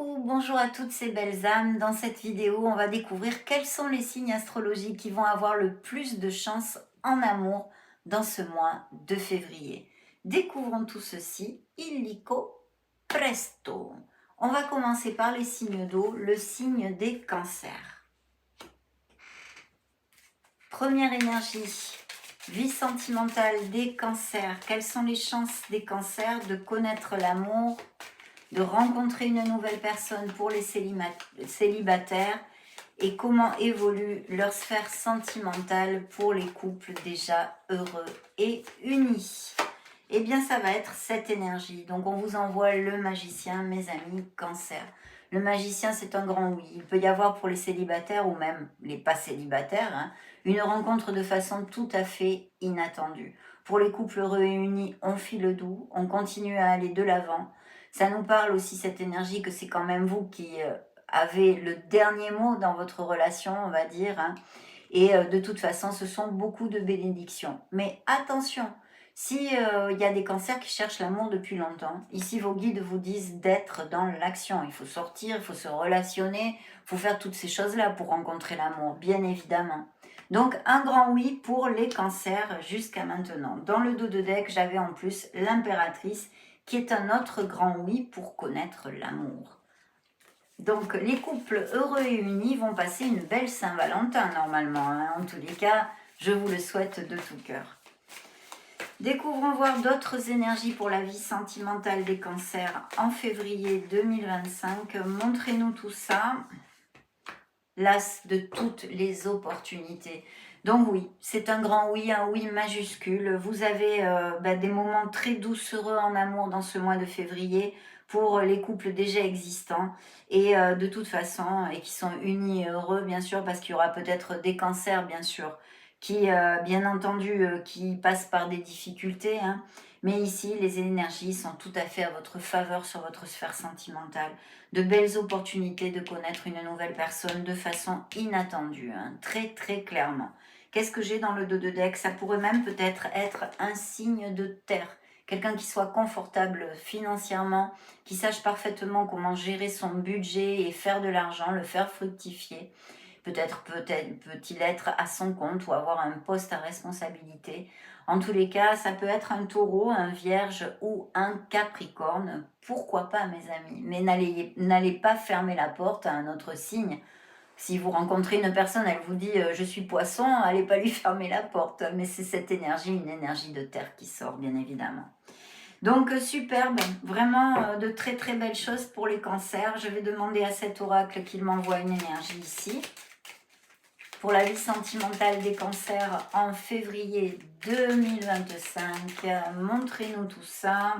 Coucou, bonjour à toutes ces belles âmes. Dans cette vidéo, on va découvrir quels sont les signes astrologiques qui vont avoir le plus de chance en amour dans ce mois de février. Découvrons tout ceci illico presto. On va commencer par les signes d'eau, le signe des cancers. Première énergie, vie sentimentale des cancers. Quelles sont les chances des cancers de connaître l'amour, de rencontrer une nouvelle personne pour les célibataires et comment évolue leur sphère sentimentale pour les couples déjà heureux et unis. Eh bien, ça va être cette énergie. Donc, on vous envoie le magicien, mes amis, cancer. Le magicien, c'est un grand oui. Il peut y avoir pour les célibataires ou même les pas célibataires, une rencontre de façon tout à fait inattendue. Pour les couples heureux et unis, on file doux, on continue à aller de l'avant. Ça nous parle aussi, cette énergie, que c'est quand même vous qui avez le dernier mot dans votre relation, on va dire. Et de toute façon, ce sont beaucoup de bénédictions. Mais attention, si il y a des cancers qui cherchent l'amour depuis longtemps, ici vos guides vous disent d'être dans l'action. Il faut sortir, il faut se relationner, il faut faire toutes ces choses-là pour rencontrer l'amour, bien évidemment. Donc un grand oui pour les cancers jusqu'à maintenant. Dans le dos de deck, j'avais en plus l'impératrice qui est un autre grand oui pour connaître l'amour. Donc les couples heureux et unis vont passer une belle Saint-Valentin normalement. En tous les cas, je vous le souhaite de tout cœur. Découvrons voir d'autres énergies pour la vie sentimentale des cancers en février 2025. Montrez-nous tout ça. L'as de toutes les opportunités. Donc oui, c'est un grand oui, un oui majuscule. Vous avez des moments très doucereux en amour dans ce mois de février pour les couples déjà existants et de toute façon, et qui sont unis et heureux bien sûr, parce qu'il y aura peut-être des cancers bien sûr, qui bien entendu, qui passent par des difficultés, mais ici les énergies sont tout à fait à votre faveur sur votre sphère sentimentale. De belles opportunités de connaître une nouvelle personne de façon inattendue, très très clairement. Qu'est-ce que j'ai dans le dos de deck? Ça pourrait même peut-être être un signe de terre. Quelqu'un qui soit confortable financièrement, qui sache parfaitement comment gérer son budget et faire de l'argent, le faire fructifier. Peut-être peut-il être à son compte ou avoir un poste à responsabilité. En tous les cas, ça peut être un taureau, un vierge ou un capricorne. Pourquoi pas, mes amis? Mais n'allez pas fermer la porte à un autre signe. Si vous rencontrez une personne, elle vous dit je suis poisson, allez pas lui fermer la porte. Mais c'est cette énergie, une énergie de terre qui sort, bien évidemment. Donc superbe, vraiment de très très belles choses pour les cancers. Je vais demander à cet oracle qu'il m'envoie une énergie ici. Pour la vie sentimentale des cancers en février 2025, montrez-nous tout ça.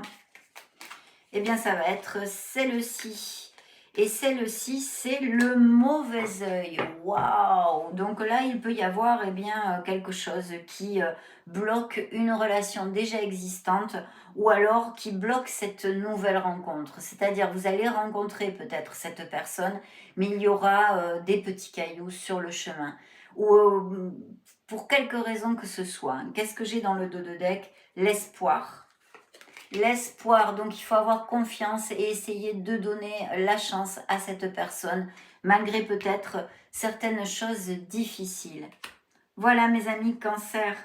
Eh bien, ça va être celle-ci. Et celle-ci, c'est le mauvais œil. Waouh! Donc là, il peut y avoir quelque chose qui bloque une relation déjà existante ou alors qui bloque cette nouvelle rencontre. C'est-à-dire, vous allez rencontrer peut-être cette personne, mais il y aura des petits cailloux sur le chemin. Ou pour quelque raison que ce soit. Qu'est-ce que j'ai dans le dos de deck? L'espoir. L'espoir, donc il faut avoir confiance et essayer de donner la chance à cette personne, malgré peut-être certaines choses difficiles. Voilà mes amis cancer.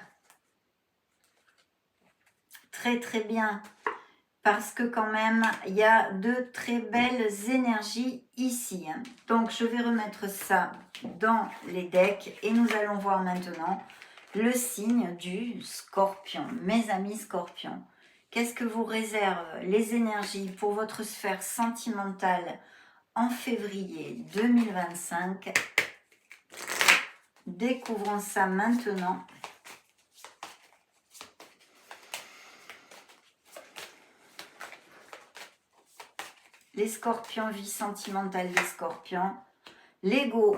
Très très bien. Parce que quand même, il y a de très belles énergies ici. Donc je vais remettre ça dans les decks et nous allons voir maintenant le signe du scorpion. Mes amis scorpions. Qu'est-ce que vous réservent les énergies pour votre sphère sentimentale en février 2025? Découvrons ça maintenant. Les scorpions, vie sentimentale des scorpions. L'ego,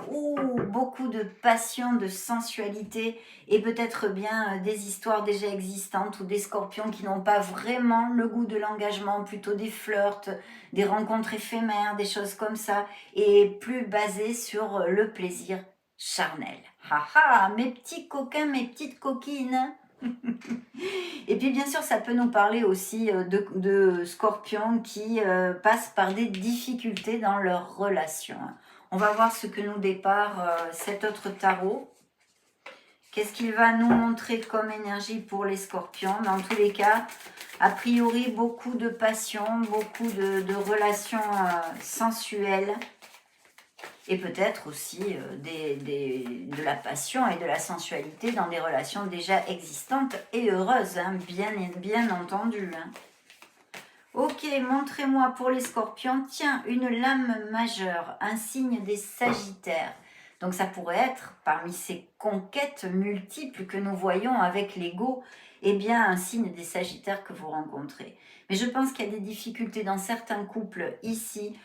beaucoup de passion, de sensualité et peut-être bien des histoires déjà existantes ou des scorpions qui n'ont pas vraiment le goût de l'engagement, plutôt des flirts, des rencontres éphémères, des choses comme ça, et plus basées sur le plaisir charnel. Haha, mes petits coquins, mes petites coquines. Et puis bien sûr, ça peut nous parler aussi de scorpions qui passent par des difficultés dans leur relation. On va voir ce que nous dépare cet autre tarot. Qu'est-ce qu'il va nous montrer comme énergie pour les scorpions? Dans tous les cas, a priori, beaucoup de passion, beaucoup de relations sensuelles. Et peut-être aussi de la passion et de la sensualité dans des relations déjà existantes et heureuses, hein, bien entendu. Hein. Ok, montrez-moi pour les scorpions, tiens, une lame majeure, un signe des sagittaires. Donc ça pourrait être, parmi ces conquêtes multiples que nous voyons avec l'ego, eh bien un signe des sagittaires que vous rencontrez. Mais je pense qu'il y a des difficultés dans certains couples ici,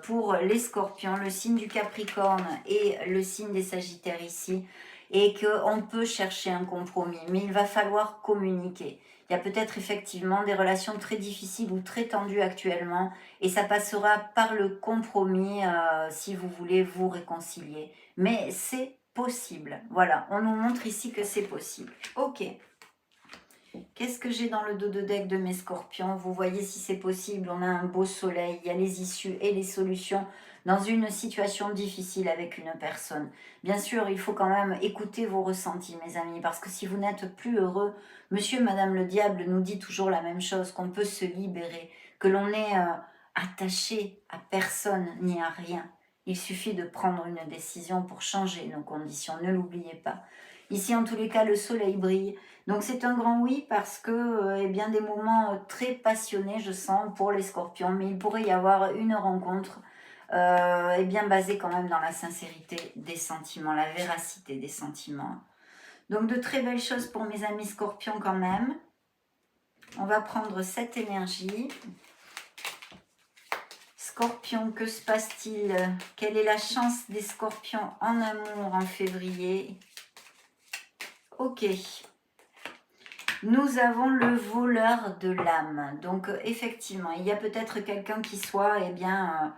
pour les scorpions, le signe du capricorne et le signe des sagittaires ici, et qu'on peut chercher un compromis, mais il va falloir communiquer. Il y a peut-être effectivement des relations très difficiles ou très tendues actuellement, et ça passera par le compromis si vous voulez vous réconcilier. Mais c'est possible. Voilà, on nous montre ici que c'est possible. Ok. Qu'est-ce que j'ai dans le dos de deck de mes scorpions? Vous voyez si c'est possible, on a un beau soleil, il y a les issues et les solutions dans une situation difficile avec une personne. Bien sûr, il faut quand même écouter vos ressentis, mes amis, parce que si vous n'êtes plus heureux, monsieur, madame le diable nous dit toujours la même chose, qu'on peut se libérer, que l'on est attaché à personne ni à rien. Il suffit de prendre une décision pour changer nos conditions, ne l'oubliez pas. Ici, en tous les cas, le soleil brille. Donc c'est un grand oui parce que eh bien, des moments très passionnés, je sens, pour les scorpions. Mais il pourrait y avoir une rencontre eh bien basée quand même dans la sincérité des sentiments, la véracité des sentiments. Donc de très belles choses pour mes amis scorpions quand même. On va prendre cette énergie. Scorpion, que se passe-t-il? Quelle est la chance des scorpions en amour en février? Ok. Nous avons le voleur de l'âme. Donc effectivement, il y a peut-être quelqu'un qui soit, eh bien,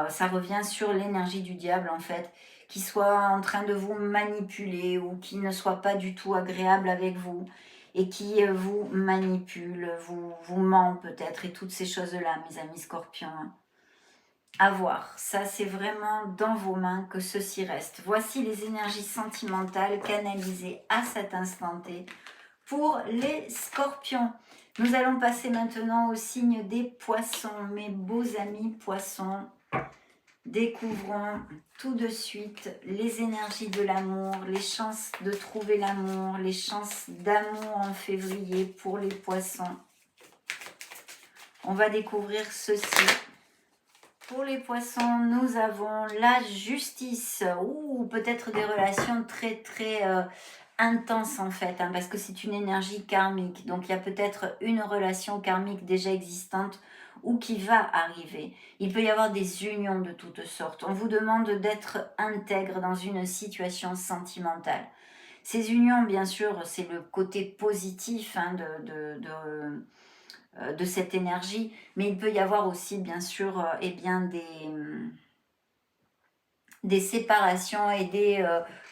ça revient sur l'énergie du diable en fait, qui soit en train de vous manipuler ou qui ne soit pas du tout agréable avec vous et qui vous manipule, vous ment peut-être et toutes ces choses-là, mes amis scorpions. Hein. À voir, ça c'est vraiment dans vos mains que ceci reste. Voici les énergies sentimentales canalisées à cet instant T pour les scorpions. Nous allons passer maintenant au signe des poissons. Mes beaux amis poissons, découvrons tout de suite les énergies de l'amour, les chances de trouver l'amour, les chances d'amour en février pour les poissons. On va découvrir ceci. Pour les poissons, nous avons la justice, ou peut-être des relations très intenses en fait, hein, parce que c'est une énergie karmique. Donc il y a peut-être une relation karmique déjà existante ou qui va arriver. Il peut y avoir des unions de toutes sortes. On vous demande d'être intègre dans une situation sentimentale. Ces unions, bien sûr, c'est le côté positif hein, de cette énergie, mais il peut y avoir aussi bien sûr eh bien des séparations et des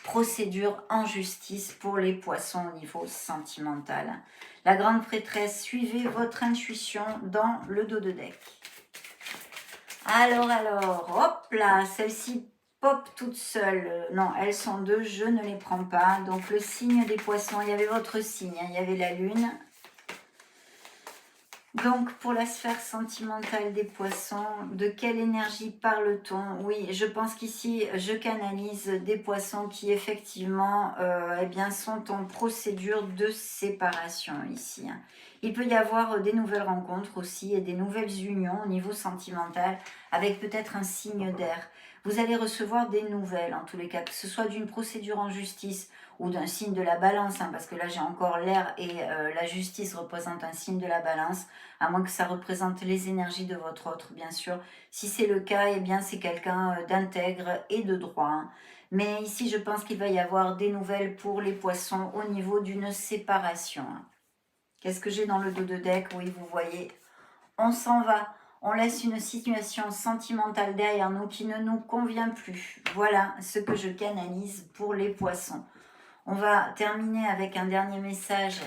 procédures en justice pour les poissons au niveau sentimental. La grande prêtresse, suivez votre intuition dans le dos de deck. Alors, hop là, celle-ci pop toute seule. Non, elles sont deux, je ne les prends pas. Donc le signe des poissons, il y avait votre signe, hein, il y avait la lune. Donc, pour la sphère sentimentale des poissons, de quelle énergie parle-t-on? Oui, je pense qu'ici, je canalise des poissons qui, effectivement, eh bien, sont en procédure de séparation ici. Hein. Il peut y avoir des nouvelles rencontres aussi et des nouvelles unions au niveau sentimental avec peut-être un signe d'air. Vous allez recevoir des nouvelles, en tous les cas, que ce soit d'une procédure en justice ou d'un signe de la balance, hein, parce que là, j'ai encore l'air et la justice représente un signe de la balance, à moins que ça représente les énergies de votre autre, bien sûr. Si c'est le cas, eh bien, c'est quelqu'un d'intègre et de droit. Hein. Mais ici, je pense qu'il va y avoir des nouvelles pour les poissons au niveau d'une séparation. Hein. Qu'est-ce que j'ai dans le dos de deck? Oui, vous voyez, on s'en va. On laisse une situation sentimentale derrière nous qui ne nous convient plus. Voilà ce que je canalise pour les poissons. On va terminer avec un dernier message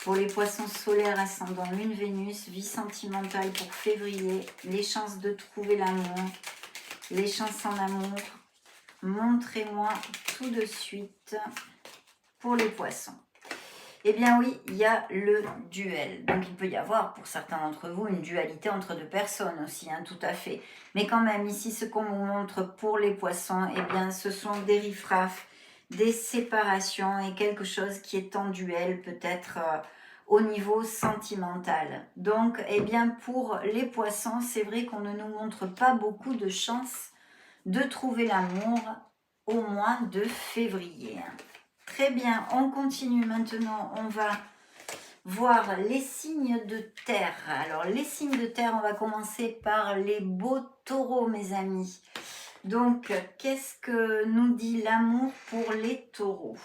pour les poissons solaires ascendant Lune Vénus, vie sentimentale pour février, les chances de trouver l'amour, les chances en amour. Montrez-moi tout de suite pour les poissons. Eh bien oui, il y a le duel. Donc il peut y avoir pour certains d'entre vous une dualité entre deux personnes aussi, hein, tout à fait. Mais quand même, ici, ce qu'on vous montre pour les poissons, eh bien ce sont des riffraffes, des séparations et quelque chose qui est en duel peut-être au niveau sentimental. Donc, eh bien pour les poissons, c'est vrai qu'on ne nous montre pas beaucoup de chances de trouver l'amour au mois de février. Très bien, on continue maintenant, on va voir les signes de terre. Alors les signes de terre, on va commencer par les beaux taureaux mes amis. Donc qu'est-ce que nous dit l'amour pour les taureaux?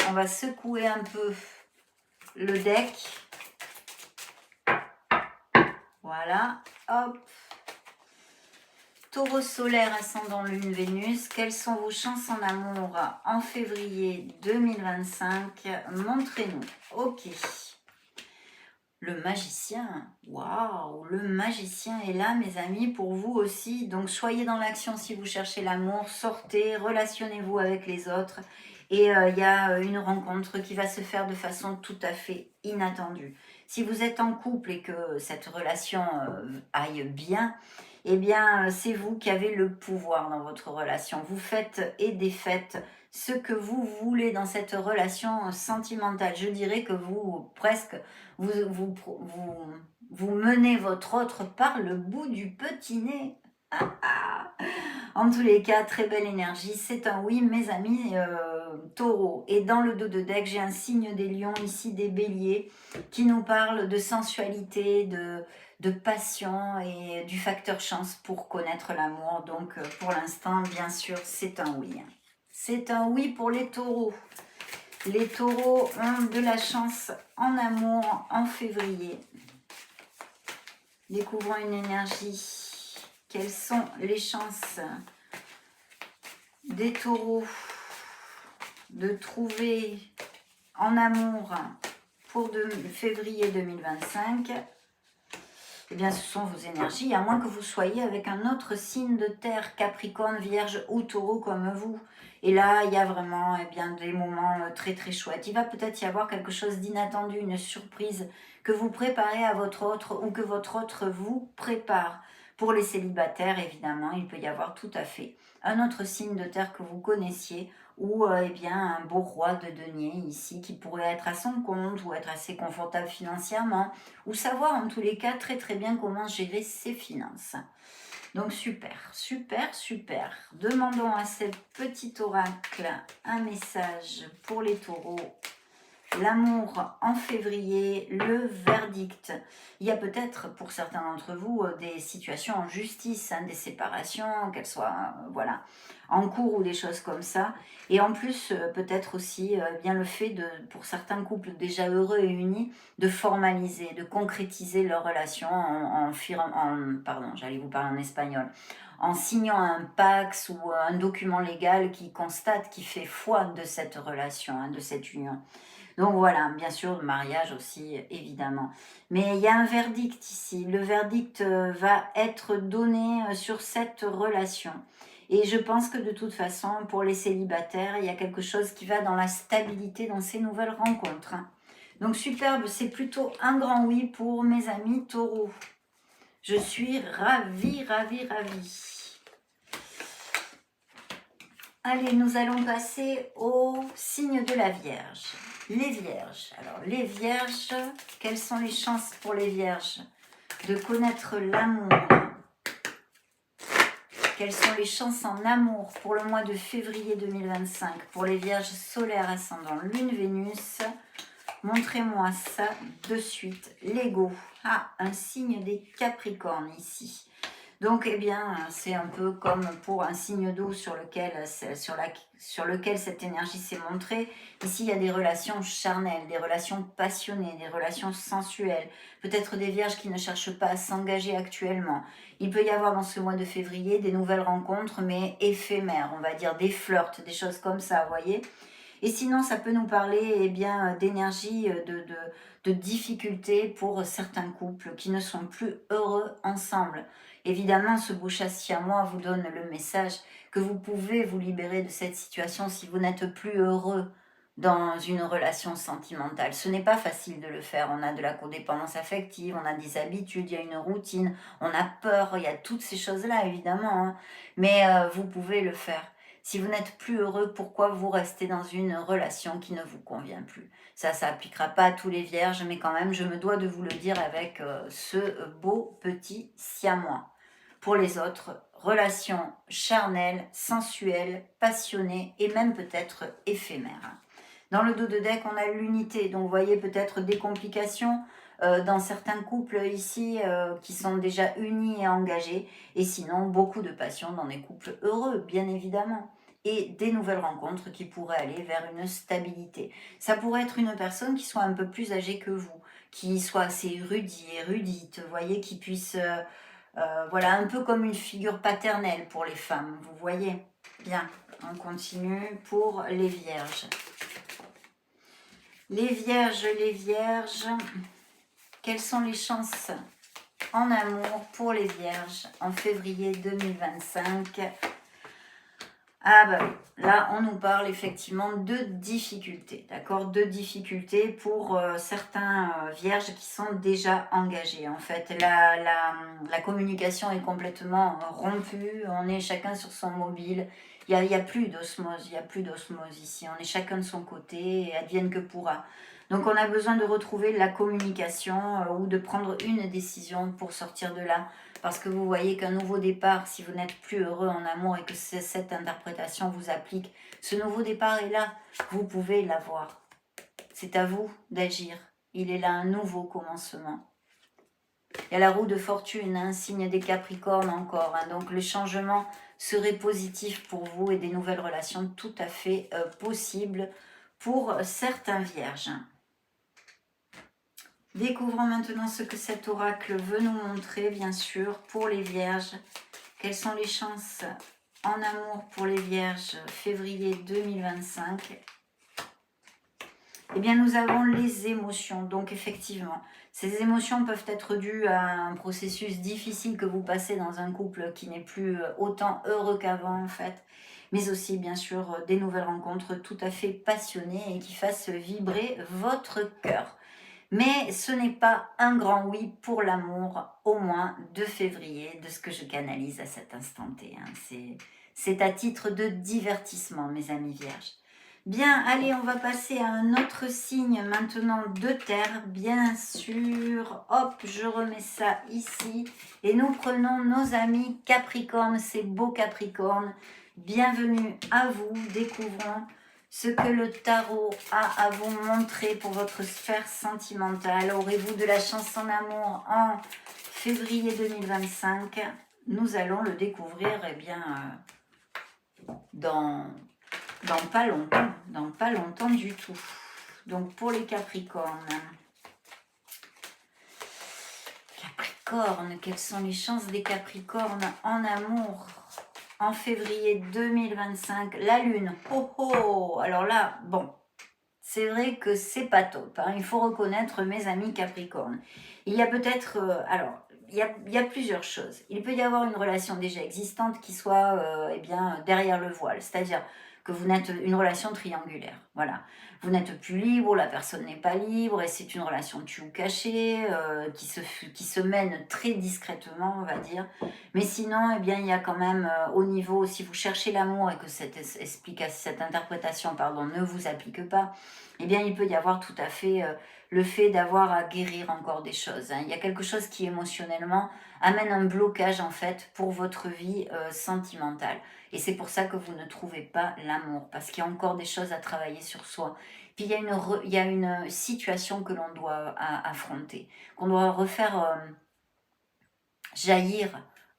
On va secouer un peu le deck. Voilà, hop. Taureau solaire ascendant Lune Vénus, quelles sont vos chances en amour en février 2025? Montrez-nous. Ok. Le magicien, waouh, le magicien est là mes amis pour vous aussi. Donc soyez dans l'action si vous cherchez l'amour, sortez, relationnez-vous avec les autres. Et il y a une rencontre qui va se faire de façon tout à fait inattendue. Si vous êtes en couple et que cette relation aille bien, eh bien, c'est vous qui avez le pouvoir dans votre relation. Vous faites et défaites ce que vous voulez dans cette relation sentimentale. Je dirais que vous, presque, vous menez votre autre par le bout du petit nez. En tous les cas, très belle énergie. C'est un oui, mes amis taureaux. Et dans le dos de deck, j'ai un signe des lions, ici des béliers, qui nous parlent de sensualité, de passion et du facteur chance pour connaître l'amour. Donc pour l'instant, bien sûr, c'est un oui. C'est un oui pour les taureaux. Les taureaux ont de la chance en amour en février. Découvrons une énergie. Quelles sont les chances des taureaux de trouver en amour pour février 2025? Eh bien, ce sont vos énergies, à moins que vous soyez avec un autre signe de terre, Capricorne, Vierge ou Taureau comme vous. Et là, il y a vraiment bien, des moments très très chouettes. Il va peut-être y avoir quelque chose d'inattendu, une surprise que vous préparez à votre autre ou que votre autre vous prépare. Pour les célibataires, évidemment, il peut y avoir tout à fait un autre signe de terre que vous connaissiez ou bien un beau roi de denier ici qui pourrait être à son compte ou être assez confortable financièrement ou savoir en tous les cas très très bien comment gérer ses finances. Donc super, super, super. Demandons à ce petit oracle un message pour les taureaux. L'amour en février, le verdict. Il y a peut-être pour certains d'entre vous des situations en justice, hein, des séparations, qu'elles soient voilà, en cours ou des choses comme ça. Et en plus, peut-être aussi bien le fait de, pour certains couples déjà heureux et unis, de formaliser, de concrétiser leur relation pardon, j'allais vous parler en espagnol, en signant un pax ou un document légal qui constate, qui fait foi de cette relation, hein, de cette union. Donc voilà, bien sûr, le mariage aussi, évidemment. Mais il y a un verdict ici. Le verdict va être donné sur cette relation. Et je pense que de toute façon, pour les célibataires, il y a quelque chose qui va dans la stabilité dans ces nouvelles rencontres. Hein. Donc superbe, c'est plutôt un grand oui pour mes amis taureaux. Je suis ravie, ravie, ravie. Allez, nous allons passer au signe de la Vierge. Les Vierges. Alors, les Vierges, quelles sont les chances pour les Vierges de connaître l'amour? Quelles sont les chances en amour pour le mois de février 2025 pour les Vierges solaires ascendant Lune Vénus? Montrez-moi ça de suite. L'ego. Ah, un signe des Capricornes ici. Donc, eh bien, c'est un peu comme pour un signe d'eau sur lequel cette énergie s'est montrée. Ici, il y a des relations charnelles, des relations passionnées, des relations sensuelles, peut-être des vierges qui ne cherchent pas à s'engager actuellement. Il peut y avoir dans ce mois de février des nouvelles rencontres, mais éphémères, on va dire des flirts, des choses comme ça, vous voyez. Et sinon, ça peut nous parler eh bien, d'énergie, de difficultés pour certains couples qui ne sont plus heureux ensemble. Évidemment, ce beau chat siamois vous donne le message que vous pouvez vous libérer de cette situation si vous n'êtes plus heureux dans une relation sentimentale. Ce n'est pas facile de le faire. On a de la codépendance affective, on a des habitudes, il y a une routine, on a peur, il y a toutes ces choses-là, évidemment, hein. Mais vous pouvez le faire. Si vous n'êtes plus heureux, pourquoi vous restez dans une relation qui ne vous convient plus? Ça appliquera pas à tous les vierges, mais quand même, je me dois de vous le dire avec ce beau petit siamois. Pour les autres, relations charnelles, sensuelles, passionnées et même peut-être éphémères. Dans le dos de deck, on a l'unité, donc vous voyez peut-être des complications dans certains couples ici qui sont déjà unis et engagés, et sinon beaucoup de passion dans des couples heureux, bien évidemment, et des nouvelles rencontres qui pourraient aller vers une stabilité. Ça pourrait être une personne qui soit un peu plus âgée que vous, qui soit assez érudite, vous voyez, qui puisse, voilà, un peu comme une figure paternelle pour les femmes, vous voyez. Bien, on continue pour les vierges. Les vierges, quelles sont les chances en amour pour les vierges en février 2025? Ah bah oui, là on nous parle effectivement de difficultés, d'accord? De difficultés pour certains vierges qui sont déjà engagés. En fait, la communication est complètement rompue, on est chacun sur son mobile, il y a plus d'osmose, il n'y a plus d'osmose ici, on est chacun de son côté et advienne que pourra. Donc on a besoin de retrouver la communication ou de prendre une décision pour sortir de là. Parce que vous voyez qu'un nouveau départ, si vous n'êtes plus heureux en amour et que cette interprétation vous applique, ce nouveau départ est là, vous pouvez l'avoir. C'est à vous d'agir. Il est là un nouveau commencement. Il y a la roue de fortune, un signe des Capricornes encore. Donc le changement serait positif pour vous et des nouvelles relations tout à fait possibles pour certains vierges. Découvrons maintenant ce que cet oracle veut nous montrer, bien sûr, pour les vierges. Quelles sont les chances en amour pour les vierges février 2025? Eh bien, nous avons les émotions. Donc, effectivement, ces émotions peuvent être dues à un processus difficile que vous passez dans un couple qui n'est plus autant heureux qu'avant, en fait. Mais aussi, bien sûr, des nouvelles rencontres tout à fait passionnées et qui fassent vibrer votre cœur. Mais ce n'est pas un grand oui pour l'amour, au moins de février, de ce que je canalise à cet instant T. C'est à titre de divertissement, mes amis vierges. Bien, allez, on va passer à un autre signe maintenant de terre, bien sûr. Hop, je remets ça ici. Et nous prenons nos amis Capricorne, ces beaux Capricornes. Bienvenue à vous, découvrons ce que le tarot a à vous montrer pour votre sphère sentimentale. Aurez-vous de la chance en amour en février 2025? Nous allons le découvrir eh bien, dans pas longtemps du tout. Donc pour les Capricornes. Capricorne, quelles sont les chances des Capricornes en amour en février 2025? La Lune, oh oh. Alors là, bon, c'est vrai que c'est pas top, hein. Il faut reconnaître, mes amis Capricorne. Il y a peut-être, il y a plusieurs choses. Il peut y avoir une relation déjà existante qui soit eh bien, derrière le voile, c'est-à-dire que vous n'êtes une relation triangulaire. Voilà. Vous n'êtes plus libre, la personne n'est pas libre, et c'est une relation tue ou cachée, qui se mène très discrètement, on va dire. Mais sinon, eh bien, il y a quand même au niveau, si vous cherchez l'amour et que cette interprétation pardon, ne vous applique pas, eh bien, il peut y avoir tout à fait le fait d'avoir à guérir encore des choses, hein. Il y a quelque chose qui émotionnellement amène un blocage en fait pour votre vie sentimentale. Et c'est pour ça que vous ne trouvez pas l'amour, parce qu'il y a encore des choses à travailler sur soi. Puis il y a une situation que l'on doit affronter, qu'on doit refaire jaillir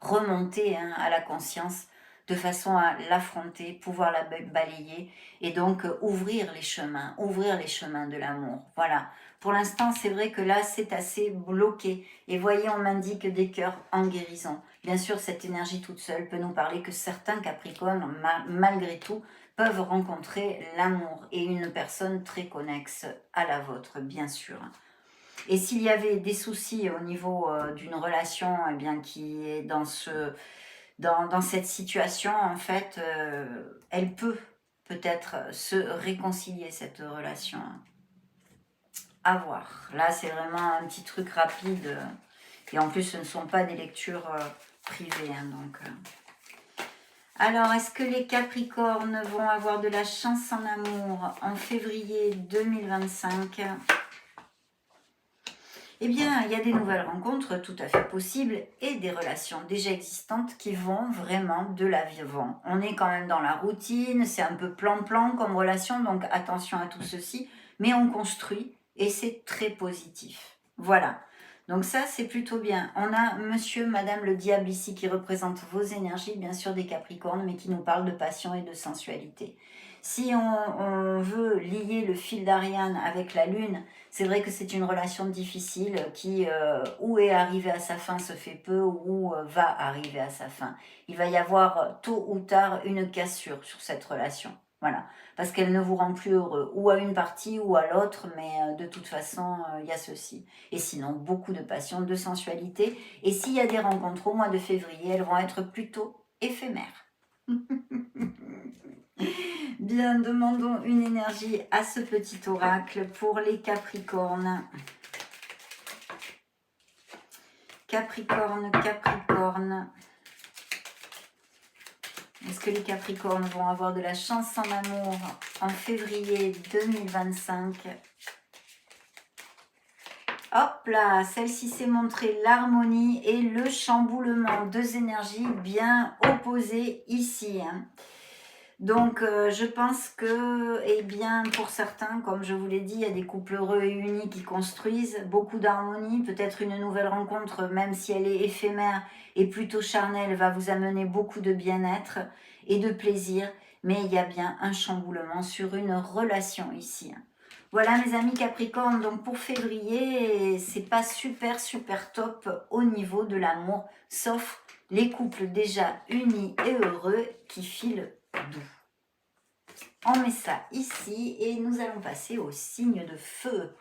remonter hein, à la conscience de façon à l'affronter, pouvoir la balayer et donc ouvrir les chemins de l'amour. Voilà. Pour l'instant, c'est vrai que là, c'est assez bloqué. Et voyez, on m'indique des cœurs en guérison. Bien sûr, cette énergie toute seule peut nous parler que certains Capricornes, malgré tout, peuvent rencontrer l'amour et une personne très connexe à la vôtre, bien sûr. Et s'il y avait des soucis au niveau d'une relation eh bien, qui est dans cette situation, en fait, elle peut peut-être se réconcilier, cette relation. À voir. Là, c'est vraiment un petit truc rapide. Et en plus, ce ne sont pas des lectures privées. Hein, donc, Alors, est-ce que les Capricornes vont avoir de la chance en amour en février 2025 ? Eh bien, il y a des nouvelles rencontres tout à fait possibles et des relations déjà existantes qui vont vraiment de l'avant. On est quand même dans la routine, c'est un peu plan-plan comme relation, donc attention à tout ceci, mais on construit et c'est très positif. Voilà. Donc ça, c'est plutôt bien. On a monsieur, madame le diable ici qui représente vos énergies, bien sûr des Capricornes, mais qui nous parle de passion et de sensualité. Si on veut lier le fil d'Ariane avec la Lune, c'est vrai que c'est une relation difficile qui, ou est arrivée à sa fin, se fait peu, ou va arriver à sa fin. Il va y avoir tôt ou tard une cassure sur cette relation. Voilà, parce qu'elle ne vous rend plus heureux, ou à une partie ou à l'autre, mais de toute façon, il y a ceci. Et sinon, beaucoup de passion, de sensualité. Et s'il y a des rencontres au mois de février, elles vont être plutôt éphémères. Bien, demandons une énergie à ce petit oracle pour les Capricornes. Capricorne, Capricorne. Est-ce que les Capricornes vont avoir de la chance en amour en février 2025 ? Hop là, celle-ci s'est montrée l'harmonie et le chamboulement. Deux énergies bien opposées ici. Hein. Donc, je pense que, eh bien, pour certains, comme je vous l'ai dit, il y a des couples heureux et unis qui construisent beaucoup d'harmonie. Peut-être une nouvelle rencontre, même si elle est éphémère et plutôt charnelle, va vous amener beaucoup de bien-être et de plaisir. Mais il y a bien un chamboulement sur une relation ici. Voilà mes amis Capricorne, donc pour février, c'est pas super top au niveau de l'amour, sauf les couples déjà unis et heureux qui filent doux. On met ça ici et nous allons passer au signe de feu.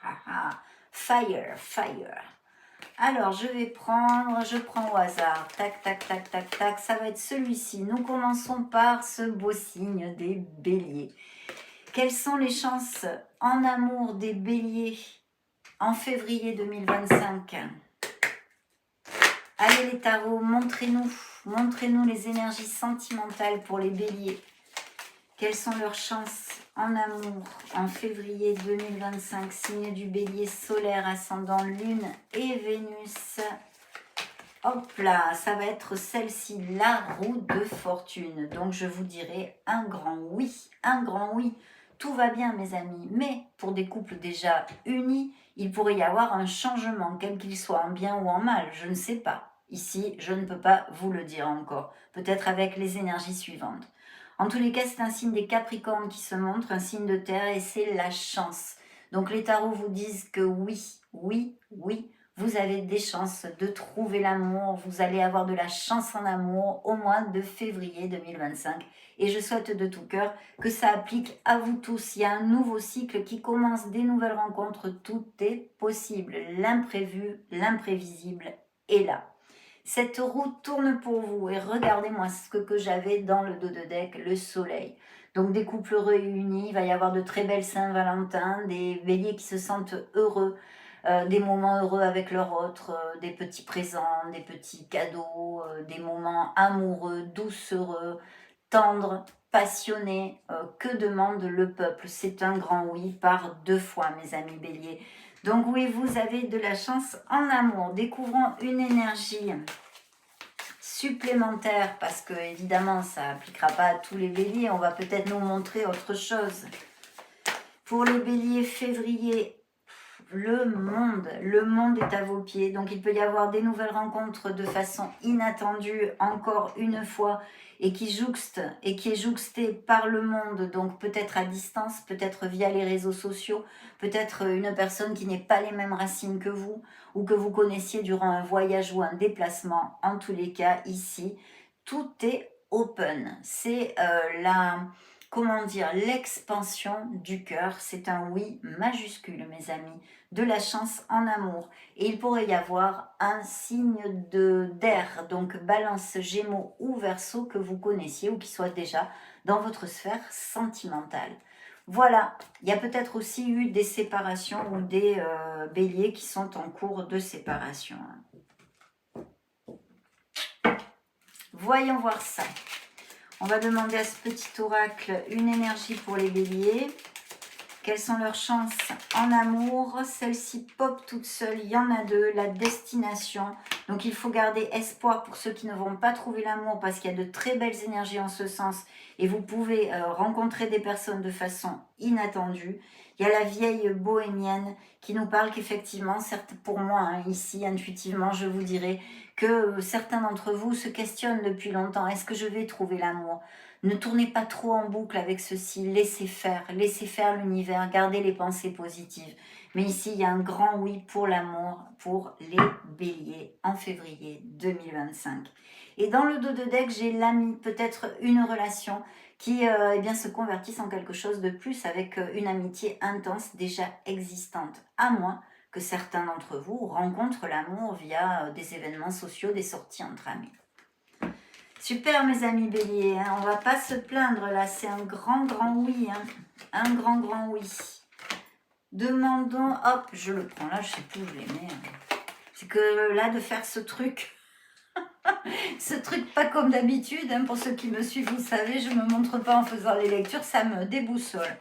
Fire, fire. Alors je prends au hasard. Tac, tac, tac, tac, tac. Ça va être celui-ci. Nous commençons par ce beau signe des béliers. Quelles sont les chances en amour des béliers en février 2025 ? Allez les tarots, montrez-nous les énergies sentimentales pour les béliers. Quelles sont leurs chances en amour en février 2025, signe du bélier solaire, ascendant lune et Vénus. Hop là, ça va être celle-ci, la roue de fortune. Donc je vous dirai un grand oui, un grand oui. Tout va bien mes amis, mais pour des couples déjà unis, il pourrait y avoir un changement, quel qu'il soit, en bien ou en mal, je ne sais pas. Ici, je ne peux pas vous le dire encore, peut-être avec les énergies suivantes. En tous les cas, c'est un signe des Capricornes qui se montre, un signe de terre, et c'est la chance. Donc les tarots vous disent que oui, oui, oui, vous avez des chances de trouver l'amour, vous allez avoir de la chance en amour au mois de février 2025. Et je souhaite de tout cœur que ça applique à vous tous. Il y a un nouveau cycle qui commence, des nouvelles rencontres, tout est possible. L'imprévu, l'imprévisible est là. Cette roue tourne pour vous et regardez-moi ce que j'avais dans le dos de deck, le soleil. Donc des couples heureux et unis, il va y avoir de très belles Saint-Valentin, des béliers qui se sentent heureux, des moments heureux avec leur autre, des petits présents, des petits cadeaux, des moments amoureux, doucereux, tendres, passionnés. Que demande le peuple? C'est un grand oui par 2 fois, mes amis béliers. Donc oui, vous avez de la chance en amour. Découvrons une énergie supplémentaire parce que évidemment ça n'appliquera pas à tous les béliers. On va peut-être nous montrer autre chose. Pour les béliers février, le monde. Le monde est à vos pieds. Donc, il peut y avoir des nouvelles rencontres de façon inattendue, encore une fois, et qui est jouxtée par le monde. Donc, peut-être à distance, peut-être via les réseaux sociaux, peut-être une personne qui n'est pas les mêmes racines que vous, ou que vous connaissiez durant un voyage ou un déplacement. En tous les cas, ici, tout est open. C'est comment dire, l'expansion du cœur. C'est un oui majuscule, mes amis, de la chance en amour. Et il pourrait y avoir un signe d'air, donc Balance, Gémeaux ou Verseau, que vous connaissiez ou qui soit déjà dans votre sphère sentimentale. Voilà, il y a peut-être aussi eu des séparations ou des béliers qui sont en cours de séparation. Voyons voir ça. On va demander à ce petit oracle une énergie pour les béliers. Quelles sont leurs chances en amour? Celle-ci pop toute seule, il y en a deux, la destination. Donc il faut garder espoir pour ceux qui ne vont pas trouver l'amour parce qu'il y a de très belles énergies en ce sens. Et vous pouvez rencontrer des personnes de façon inattendue. Il y a la vieille bohémienne qui nous parle qu'effectivement, certes pour moi, hein, ici, intuitivement, je vous dirais que certains d'entre vous se questionnent depuis longtemps. Est-ce que je vais trouver l'amour? Ne tournez pas trop en boucle avec ceci. Laissez faire l'univers. Gardez les pensées positives. Mais ici, il y a un grand oui pour l'amour pour les béliers en février 2025. Et dans le dos de deck, j'ai l'ami, peut-être une relation qui eh bien, se convertisse en quelque chose de plus avec une amitié intense déjà existante. À moins que certains d'entre vous rencontrent l'amour via des événements sociaux, des sorties entre amis. Super mes amis béliers, hein, on va pas se plaindre là, c'est un grand oui, hein, un grand oui. Demandons, hop, je le prends là, je sais plus où je les mets. Hein. C'est que là de faire ce truc, ce truc pas comme d'habitude, hein, pour ceux qui me suivent, vous savez, je me montre pas en faisant les lectures, ça me déboussole.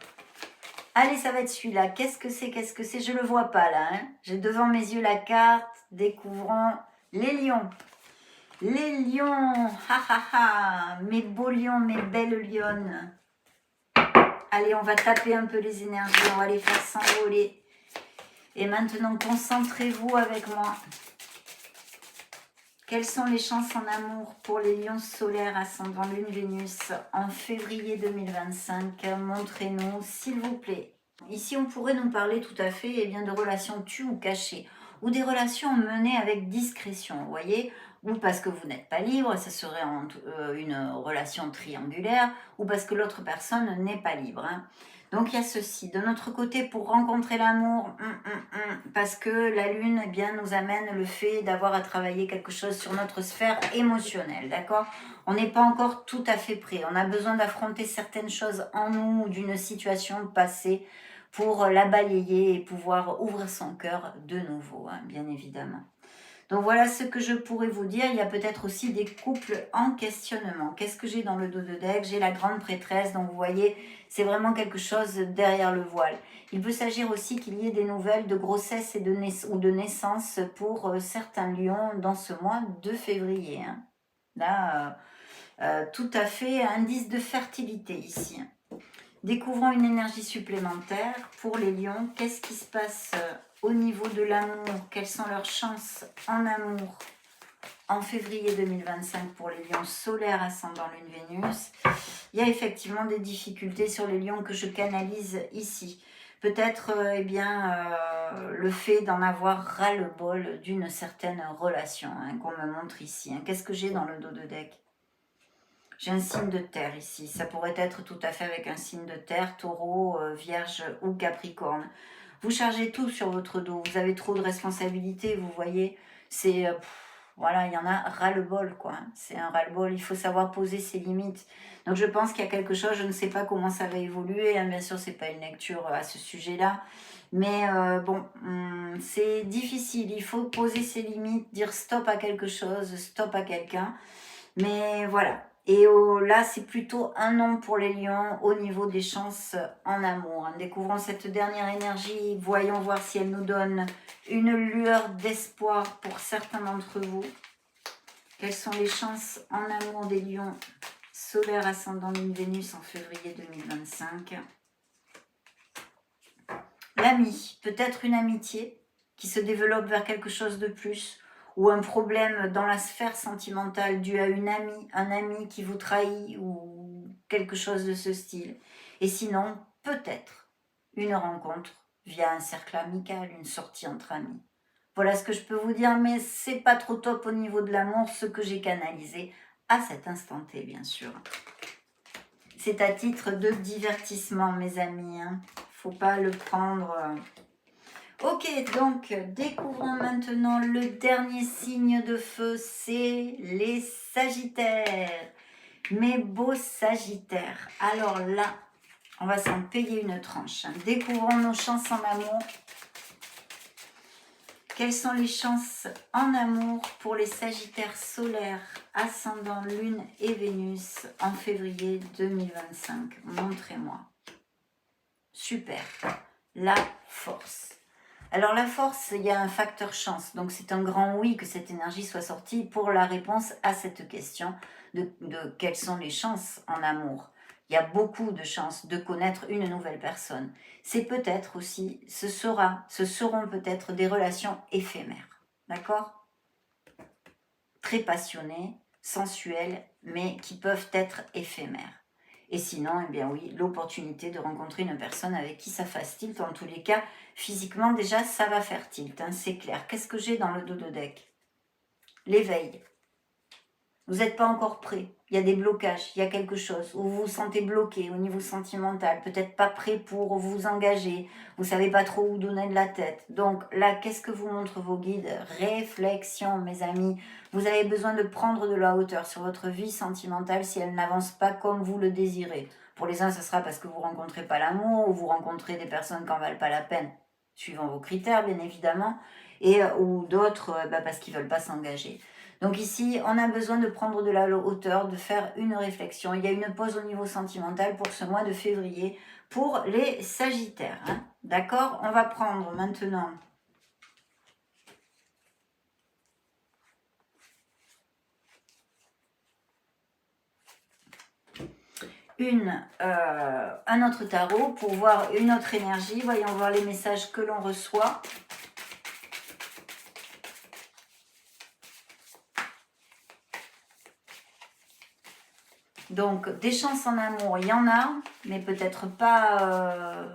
Allez, ça va être celui-là. Qu'est-ce que c'est? Je le vois pas là. Hein. J'ai devant mes yeux la carte. Découvrons les lions. Les lions. Ha ha ha. Mes beaux lions, mes belles lionnes. Allez, on va taper un peu les énergies. On va les faire s'envoler. Et maintenant, concentrez-vous avec moi. Quelles sont les chances en amour pour les lions solaires ascendant Lune Vénus en février 2025? Montrez-nous, s'il vous plaît. Ici, on pourrait nous parler tout à fait eh bien, de relations tues ou cachées, ou des relations menées avec discrétion, vous voyez, ou parce que vous n'êtes pas libre, ça serait une relation triangulaire, ou parce que l'autre personne n'est pas libre. Hein. Donc il y a ceci. De notre côté, pour rencontrer l'amour, parce que la Lune eh bien, nous amène le fait d'avoir à travailler quelque chose sur notre sphère émotionnelle, d'accord? On n'est pas encore tout à fait prêt. On a besoin d'affronter certaines choses en nous, d'une situation passée, pour la balayer et pouvoir ouvrir son cœur de nouveau, hein, bien évidemment. Donc voilà ce que je pourrais vous dire. Il y a peut-être aussi des couples en questionnement. Qu'est-ce que j'ai dans le dos de deck? J'ai la grande prêtresse, donc vous voyez, c'est vraiment quelque chose derrière le voile. Il peut s'agir aussi qu'il y ait des nouvelles de grossesse et ou de naissance pour certains lions dans ce mois de février. Hein. Là, tout à fait indice de fertilité ici. Découvrons une énergie supplémentaire pour les lions. Qu'est-ce qui se passe au niveau de l'amour? Quelles sont leurs chances en amour en février 2025 pour les lions solaires ascendant Lune Vénus? Il y a effectivement des difficultés sur les lions que je canalise ici. Peut-être le fait d'en avoir ras-le-bol d'une certaine relation hein, qu'on me montre ici. Hein. Qu'est-ce que j'ai dans le dos de deck? J'ai un signe de terre ici. Ça pourrait être tout à fait avec un signe de terre, taureau, vierge ou capricorne. Vous chargez tout sur votre dos. Vous avez trop de responsabilités, vous voyez. C'est... voilà, il y en a ras-le-bol, quoi. C'est un ras-le-bol. Il faut savoir poser ses limites. Donc, je pense qu'il y a quelque chose. Je ne sais pas comment ça va évoluer. Hein. Bien sûr, ce n'est pas une lecture à ce sujet-là. Mais c'est difficile. Il faut poser ses limites, dire stop à quelque chose, stop à quelqu'un. Mais voilà. Et là, c'est plutôt un non pour les lions au niveau des chances en amour. Découvrons cette dernière énergie. Voyons voir si elle nous donne une lueur d'espoir pour certains d'entre vous. Quelles sont les chances en amour des lions solaires ascendant Lune Vénus en février 2025? l'ami, peut-être une amitié qui se développe vers quelque chose de plus, ou un problème dans la sphère sentimentale dû à une amie, un ami qui vous trahit ou quelque chose de ce style. Et sinon, peut-être une rencontre via un cercle amical, une sortie entre amis. Voilà ce que je peux vous dire, mais c'est pas trop top au niveau de l'amour, ce que j'ai canalisé à cet instant T, bien sûr. C'est à titre de divertissement, mes amis. Faut pas le prendre... Ok, donc découvrons maintenant le dernier signe de feu, c'est les Sagittaires. Mes beaux Sagittaires. Alors là, on va s'en payer une tranche. Découvrons nos chances en amour. Quelles sont les chances en amour pour les Sagittaires solaires, ascendant Lune et Vénus en février 2025? Montrez-moi. Super. La force. Alors la force, il y a un facteur chance. Donc c'est un grand oui que cette énergie soit sortie pour la réponse à cette question de quelles sont les chances en amour. Il y a beaucoup de chances de connaître une nouvelle personne. C'est peut-être aussi, ce seront peut-être des relations éphémères. D'accord? Très passionnées, sensuelles, mais qui peuvent être éphémères. Et sinon, eh bien oui, l'opportunité de rencontrer une personne avec qui ça fasse tilt. En tous les cas, physiquement, déjà, ça va faire tilt, c'est clair. Qu'est-ce que j'ai dans le dos de deck? L'éveil. Vous n'êtes pas encore prêt. Il y a des blocages, il y a quelque chose. Ou vous vous sentez bloqué au niveau sentimental. Peut-être pas prêt pour vous engager. Vous ne savez pas trop où donner de la tête. Donc là, qu'est-ce que vous montrent vos guides? Réflexion, mes amis. Vous avez besoin de prendre de la hauteur sur votre vie sentimentale si elle n'avance pas comme vous le désirez. Pour les uns, ce sera parce que vous ne rencontrez pas l'amour ou vous rencontrez des personnes qui n'en valent pas la peine, suivant vos critères, bien évidemment. Et, ou d'autres parce qu'ils ne veulent pas s'engager. Donc ici, on a besoin de prendre de la hauteur, de faire une réflexion. Il y a une pause au niveau sentimental pour ce mois de février pour les Sagittaires. D'accord? On va prendre maintenant un autre tarot pour voir une autre énergie. Voyons voir les messages que l'on reçoit. Donc, des chances en amour, il y en a, mais peut-être pas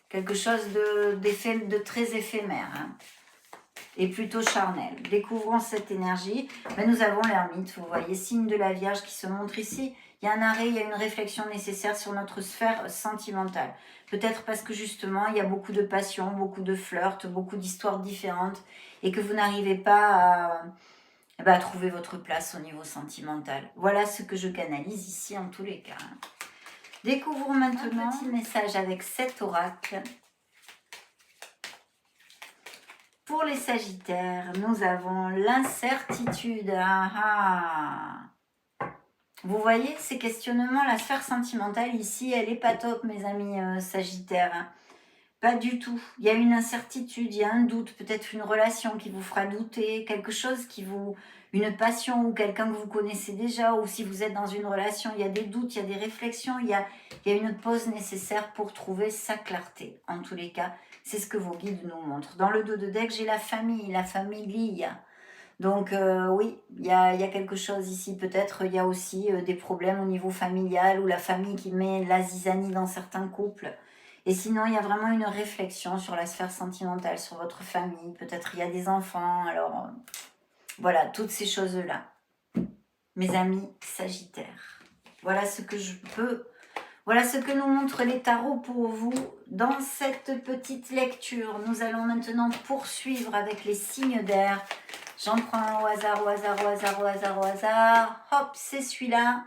quelque chose de très éphémère et plutôt charnel. Découvrons cette énergie. Ben, nous avons l'ermite, vous voyez, signe de la Vierge qui se montre ici. Il y a un arrêt, il y a une réflexion nécessaire sur notre sphère sentimentale. Peut-être parce que justement, il y a beaucoup de passion, beaucoup de flirts, beaucoup d'histoires différentes et que vous n'arrivez pas à trouver votre place au niveau sentimental. Voilà ce que je canalise ici en tous les cas. Découvrons maintenant un petit message avec cet oracle. Pour les Sagittaires, nous avons l'incertitude. Vous voyez, ces questionnements, la sphère sentimentale ici, elle n'est pas top, mes amis Sagittaires. Pas du tout. Il y a une incertitude, il y a un doute, peut-être une relation qui vous fera douter, quelque chose qui vous... une passion ou quelqu'un que vous connaissez déjà, ou si vous êtes dans une relation, il y a des doutes, il y a des réflexions, il y a une pause nécessaire pour trouver sa clarté. En tous les cas, c'est ce que vos guides nous montrent. Dans le dos de deck, j'ai la famille liée. Donc oui, il y a quelque chose ici. Peut-être il y a aussi des problèmes au niveau familial ou la famille qui met la zizanie dans certains couples. Et sinon, il y a vraiment une réflexion sur la sphère sentimentale, sur votre famille. Peut-être il y a des enfants. Alors voilà, toutes ces choses-là. Mes amis Sagittaires. Voilà ce que je peux... Voilà ce que nous montrent les tarots pour vous dans cette petite lecture. Nous allons maintenant poursuivre avec les signes d'air. J'en prends un au hasard, au hasard, au hasard, au hasard, au hasard. Hop, c'est celui-là.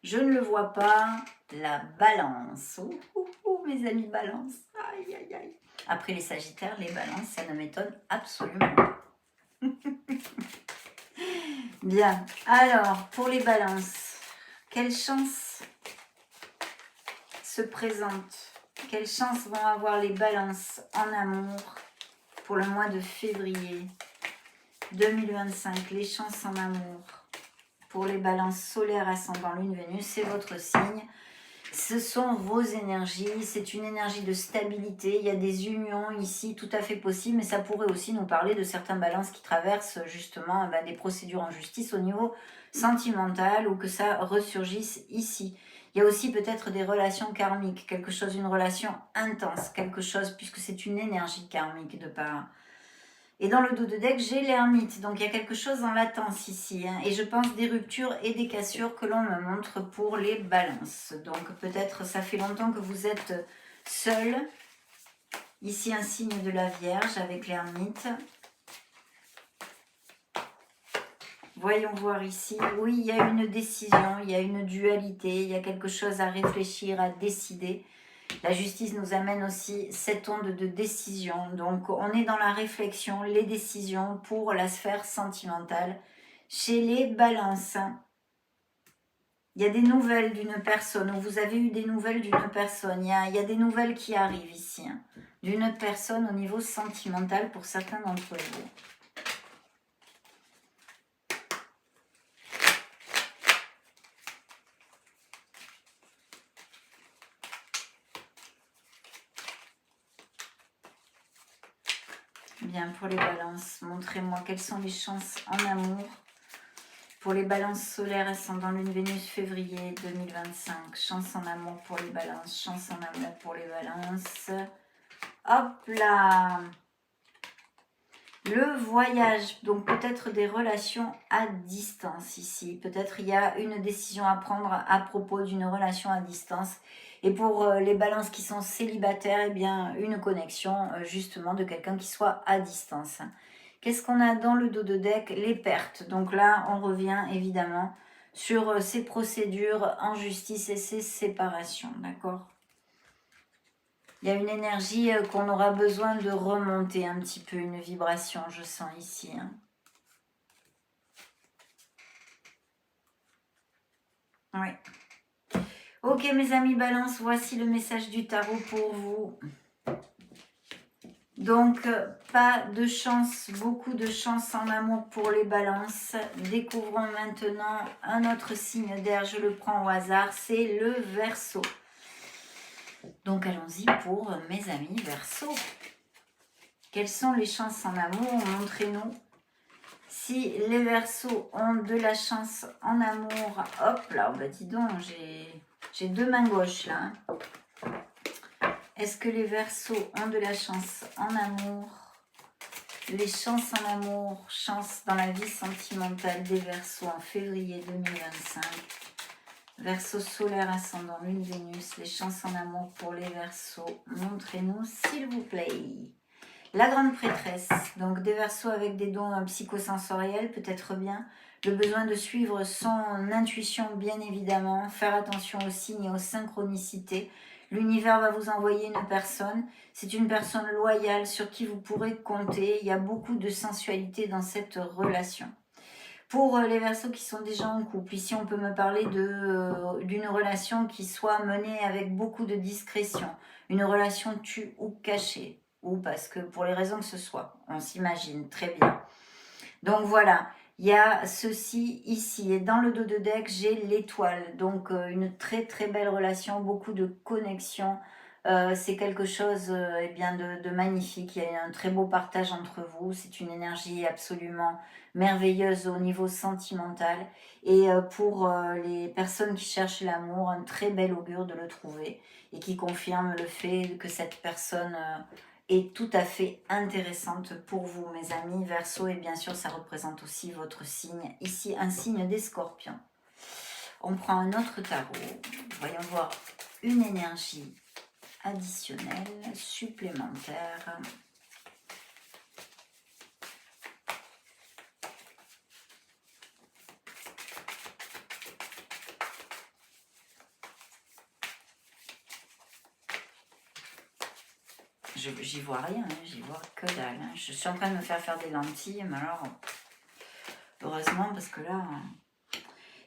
Je ne le vois pas. La balance. Mes amis balance. Aïe, aïe, aïe. Après les Sagittaires, les balances, ça ne m'étonne absolument pas. Bien. Alors, pour les balances, quelle chance se présente? Quelles chances vont avoir les balances en amour pour le mois de février 2025? Les chances en amour pour les balances solaires ascendant Lune, Vénus, c'est votre signe. Ce sont vos énergies, c'est une énergie de stabilité, il y a des unions ici tout à fait possibles, mais ça pourrait aussi nous parler de certains balances qui traversent justement des procédures en justice au niveau sentimental ou que ça ressurgisse ici. Il y a aussi peut-être des relations karmiques, quelque chose, une relation intense, quelque chose, puisque c'est une énergie karmique de part. Et dans le dos de deck, j'ai l'ermite. Donc il y a quelque chose en latence ici. Et je pense des ruptures et des cassures que l'on me montre pour les balances. Donc peut-être ça fait longtemps que vous êtes seul. Ici un signe de la Vierge avec l'ermite. Voyons voir ici. Oui, il y a une décision, il y a une dualité, il y a quelque chose à réfléchir, à décider. La justice nous amène aussi cette onde de décision. Donc, on est dans la réflexion, les décisions pour la sphère sentimentale. Chez les balances, il y a des nouvelles d'une personne, ou vous avez eu des nouvelles d'une personne. Il y a des nouvelles qui arrivent ici, d'une personne au niveau sentimental pour certains d'entre vous. Bien, pour les balances, montrez-moi quelles sont les chances en amour. Pour les balances solaires, ascendant lune Vénus, février 2025. Chance en amour pour les balances, chance en amour pour les balances. Hop là! Le voyage, donc peut-être des relations à distance ici. Peut-être il y a une décision à prendre à propos d'une relation à distance. Et pour les balances qui sont célibataires, eh bien une connexion justement de quelqu'un qui soit à distance. Qu'est-ce qu'on a dans le dos de deck? Les pertes. Donc là, on revient évidemment sur ces procédures en justice et ces séparations. D'accord? Il y a une énergie qu'on aura besoin de remonter un petit peu, une vibration, je sens ici. Oui. Ok mes amis Balance, voici le message du tarot pour vous. Donc, pas de chance, beaucoup de chance en amour pour les balances. Découvrons maintenant un autre signe d'air, je le prends au hasard, c'est le Verseau. Donc, allons-y pour mes amis Verseau. Quelles sont les chances en amour? Montrez-nous. Si les Verseaux ont de la chance en amour, hop là, bah dis donc, j'ai deux mains gauches là. Est-ce que les Verseaux ont de la chance en amour? Les chances en amour, chance dans la vie sentimentale des Verseaux en février 2025. Verseau solaire ascendant lune Vénus, les chances en amour pour les Verseaux. Montrez-nous s'il vous plaît. La grande prêtresse, donc des Verseaux avec des dons psychosensoriels, peut-être bien. Le besoin de suivre son intuition, bien évidemment. Faire attention aux signes et aux synchronicités. L'univers va vous envoyer une personne. C'est une personne loyale sur qui vous pourrez compter. Il y a beaucoup de sensualité dans cette relation. Pour les Verseaux qui sont déjà en couple, ici on peut me parler d'une relation qui soit menée avec beaucoup de discrétion. Une relation tue ou cachée. Ou parce que pour les raisons que ce soit. On s'imagine très bien. Donc voilà, il y a ceci ici. Et dans le dos de deck, j'ai l'étoile. Donc une très très belle relation, beaucoup de connexion. C'est quelque chose eh bien de magnifique. Il y a un très beau partage entre vous. C'est une énergie absolument merveilleuse au niveau sentimental. Et pour les personnes qui cherchent l'amour, un très bel augure de le trouver. Et qui confirme le fait que cette personne... est tout à fait intéressante pour vous, mes amis Verseau, et bien sûr, ça représente aussi votre signe, ici un signe des Scorpions. On prend un autre tarot, voyons voir une énergie additionnelle, supplémentaire. J'y vois rien, j'y vois que dalle. Je suis en train de me faire des lentilles, mais alors, heureusement, parce que là...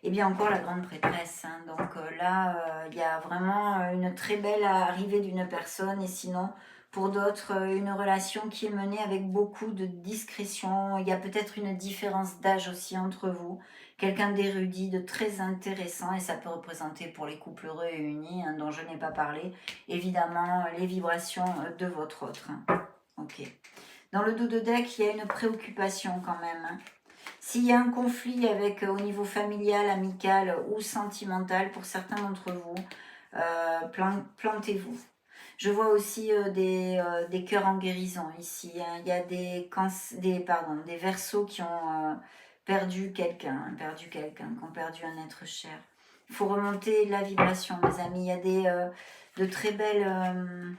Et bien encore la grande prêtresse. Hein. Donc là, il y a vraiment une très belle arrivée d'une personne. Et sinon, pour d'autres, une relation qui est menée avec beaucoup de discrétion. Il y a peut-être une différence d'âge aussi entre vous. Quelqu'un d'érudit, de très intéressant. Et ça peut représenter pour les couples heureux et unis, hein, dont je n'ai pas parlé, évidemment, les vibrations de votre autre. Hein. Ok. Dans le dos de deck, il y a une préoccupation quand même. Hein. S'il y a un conflit avec au niveau familial, amical ou sentimental, pour certains d'entre vous, plantez-vous. Je vois aussi des cœurs en guérison ici. Hein. Il y a des Verseaux qui ont perdu quelqu'un, qui ont perdu un être cher. Il faut remonter la vibration, mes amis. Il y a de très belles...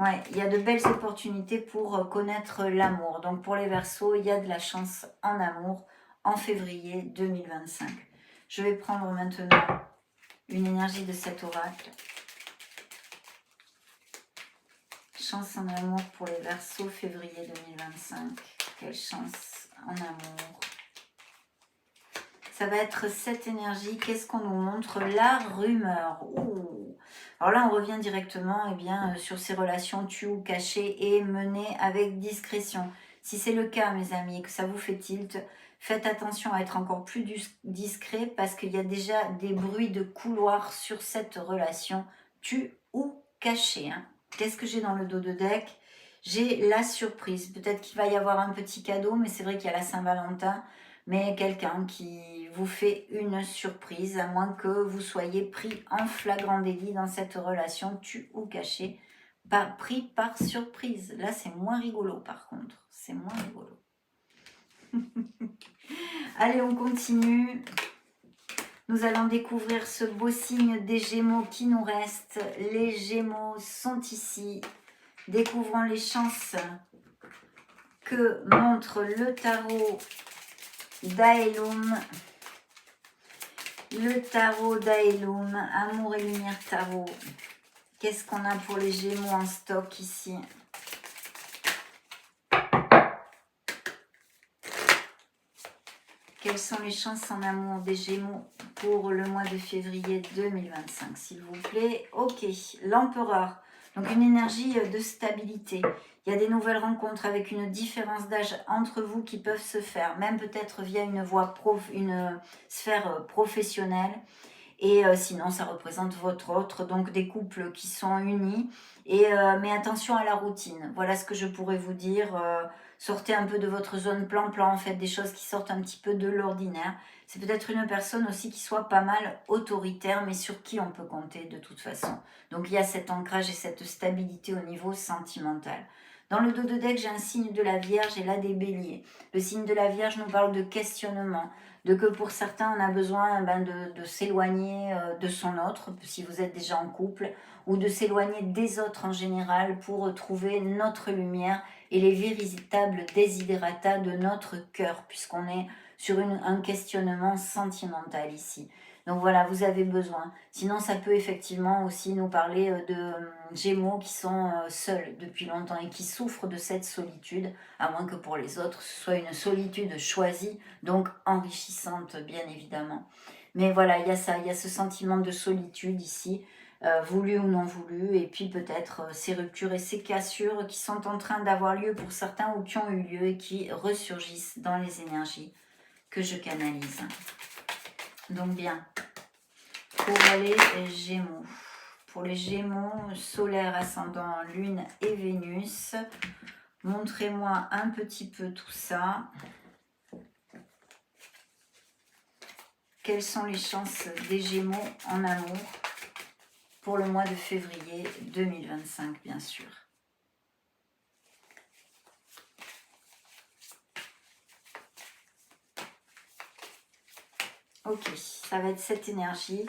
Ouais, il y a de belles opportunités pour connaître l'amour. Donc pour les Verseaux, il y a de la chance en amour en février 2025. Je vais prendre maintenant une énergie de cet oracle. Chance en amour pour les Verseaux, février 2025. Quelle chance en amour. Ça va être cette énergie. Qu'est-ce qu'on nous montre? La rumeur. Ouh. Alors là, on revient directement sur ces relations tues ou cachées et menées avec discrétion. Si c'est le cas, mes amis, et que ça vous fait tilt, faites attention à être encore plus discret parce qu'il y a déjà des bruits de couloir sur cette relation tue ou cachée. Hein. Qu'est-ce que j'ai dans le dos de deck? J'ai la surprise. Peut-être qu'il va y avoir un petit cadeau, mais c'est vrai qu'il y a la Saint-Valentin. Mais quelqu'un qui vous fait une surprise, à moins que vous soyez pris en flagrant délit dans cette relation tue ou cachée, pris par surprise. Là, c'est moins rigolo par contre, c'est moins rigolo. Allez, on continue. Nous allons découvrir ce beau signe des Gémeaux qui nous reste. Les Gémeaux sont ici. Découvrons les chances que montre le tarot d'Aelum. Le tarot d'Aelum, Amour et Lumière Tarot. Qu'est-ce qu'on a pour les Gémeaux en stock ici? Quelles sont les chances en amour des Gémeaux pour le mois de février 2025, s'il vous plaît? Ok, l'Empereur. Donc une énergie de stabilité. Il y a des nouvelles rencontres avec une différence d'âge entre vous qui peuvent se faire, même peut-être via une sphère professionnelle. Et sinon, ça représente votre autre, donc des couples qui sont unis. Mais attention à la routine. Voilà ce que je pourrais vous dire. Sortez un peu de votre zone plan-plan, faites des choses qui sortent un petit peu de l'ordinaire. C'est peut-être une personne aussi qui soit pas mal autoritaire, mais sur qui on peut compter de toute façon. Donc il y a cet ancrage et cette stabilité au niveau sentimental. Dans le dos de deck, j'ai un signe de la Vierge et là des Béliers. Le signe de la Vierge nous parle de questionnement, de que pour certains, on a besoin de s'éloigner de son autre, si vous êtes déjà en couple, ou de s'éloigner des autres en général pour trouver notre lumière et les véritables desiderata de notre cœur, puisqu'on est sur un questionnement sentimental ici. Donc voilà, vous avez besoin. Sinon, ça peut effectivement aussi nous parler de Gémeaux qui sont seuls depuis longtemps et qui souffrent de cette solitude, à moins que pour les autres, ce soit une solitude choisie, donc enrichissante, bien évidemment. Mais voilà, il y a ça, il y a ce sentiment de solitude ici, voulu ou non voulu, et puis peut-être ces ruptures et ces cassures qui sont en train d'avoir lieu pour certains ou qui ont eu lieu et qui ressurgissent dans les énergies que je canalise. Donc bien, pour les Gémeaux. Pour les Gémeaux, solaire, ascendant, lune et Vénus, montrez-moi un petit peu tout ça. Quelles sont les chances des Gémeaux en amour pour le mois de février 2025, bien sûr. Ok, ça va être cette énergie.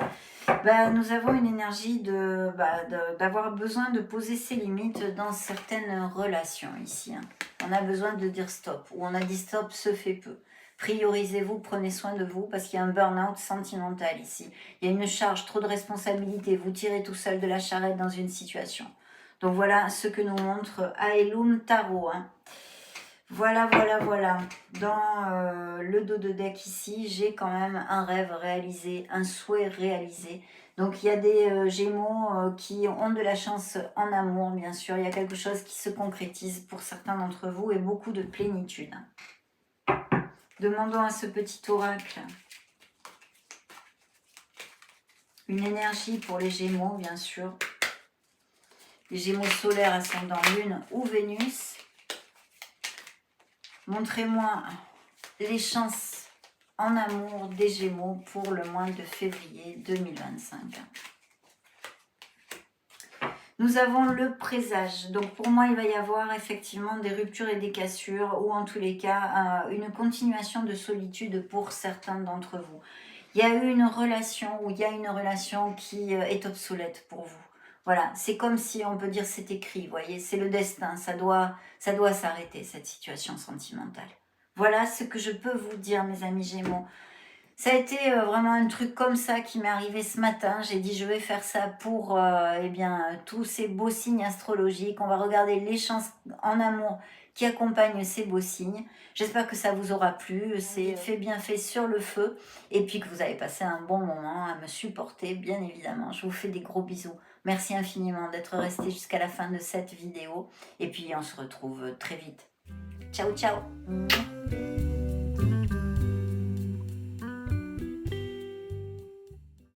Nous avons une énergie d'avoir besoin de poser ses limites dans certaines relations ici. Hein. On a besoin de dire stop, ou on a dit stop, se fait peu. Priorisez-vous, prenez soin de vous, parce qu'il y a un burn-out sentimental ici. Il y a une charge, trop de responsabilités, vous tirez tout seul de la charrette dans une situation. Donc voilà ce que nous montre Aelum Tarot. Hein. Voilà, voilà, voilà. Dans le dos de deck ici, j'ai quand même un rêve réalisé, un souhait réalisé. Donc il y a des Gémeaux qui ont de la chance en amour, bien sûr. Il y a quelque chose qui se concrétise pour certains d'entre vous et beaucoup de plénitude. Demandons à ce petit oracle une énergie pour les Gémeaux, bien sûr. Les Gémeaux solaires, ascendant Lune ou Vénus. Montrez-moi les chances en amour des Gémeaux pour le mois de février 2025. Nous avons le présage. Donc pour moi, il va y avoir effectivement des ruptures et des cassures, ou en tous les cas, une continuation de solitude pour certains d'entre vous. Il y a eu une relation, ou il y a une relation qui est obsolète pour vous. Voilà, c'est comme si on peut dire c'est écrit, vous voyez, c'est le destin, ça doit s'arrêter, cette situation sentimentale. Voilà ce que je peux vous dire, mes amis Gémeaux. Ça a été vraiment un truc comme ça qui m'est arrivé ce matin. J'ai dit je vais faire ça pour eh bien, tous ces beaux signes astrologiques. On va regarder les chances en amour qui accompagnent ces beaux signes. J'espère que ça vous aura plu. C'est fait bien fait sur le feu. Et puis que vous avez passé un bon moment à me supporter, bien évidemment. Je vous fais des gros bisous. Merci infiniment d'être resté jusqu'à la fin de cette vidéo. Et puis on se retrouve très vite. Ciao, ciao.